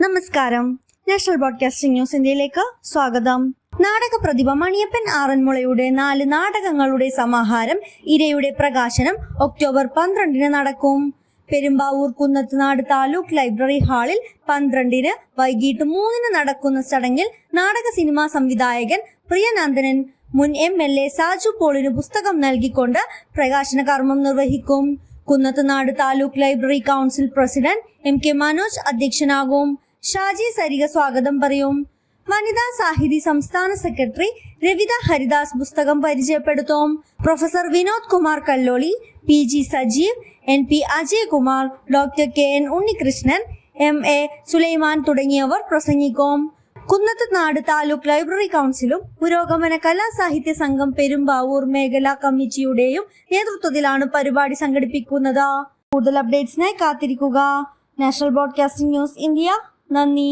നമസ്കാരം. National broadcasting news ഇന്ത്യയിലേക്ക് സ്വാഗതം. നാടക പ്രതിഭ മണിയപ്പൻ ആറന്മുളയുടെ 4 നാടകങ്ങളുടെ സമാഹാരം ഇരയുടെ പ്രകാശനം ഒക്ടോബർ 12 നടക്കും. പെരുമ്പാവൂർ കുന്നത്തുനാട് താലൂക്ക് ലൈബ്രറി ഹാളിൽ 12 വൈകിട്ട് 3 നടക്കുന്ന ചടങ്ങിൽ നാടക സിനിമാ സംവിധായകൻ പ്രിയനന്ദനൻ മുൻ MLA സാജു പോളിന് പുസ്തകം നൽകിക്കൊണ്ട് പ്രകാശന കർമ്മം നിർവഹിക്കും. Kunnathunad taluk library council president MK Manoj അധ്യക്ഷനാകും. ഷാജി സരിക സ്വാഗതം പറയും. വനിതാ സാഹിതി സംസ്ഥാന സെക്രട്ടറി രവിത ഹരിദാസ് പുസ്തകം പരിചയപ്പെടുത്തും. Professor Vinod Kumar Kalloli, PG Sajeev, NP Ajay Kumar, doctor KN Unnikrishnan, MA Sulaiman തുടങ്ങിയവർ പ്രസംഗിക്കും. കുന്നത്തുനാട് താലൂക്ക് ലൈബ്രറി കൗൺസിലും പുരോഗമന കലാസാഹിത്യ സംഘം പെരുമ്പാവൂർ മേഖലാ കമ്മിറ്റിയുടെയും നേതൃത്വത്തിലാണ് പരിപാടി സംഘടിപ്പിക്കുന്നത്. കൂടുതൽ അപ്ഡേറ്റ്സിനായി കാത്തിരിക്കുക. National broadcasting news India. നന്ദി.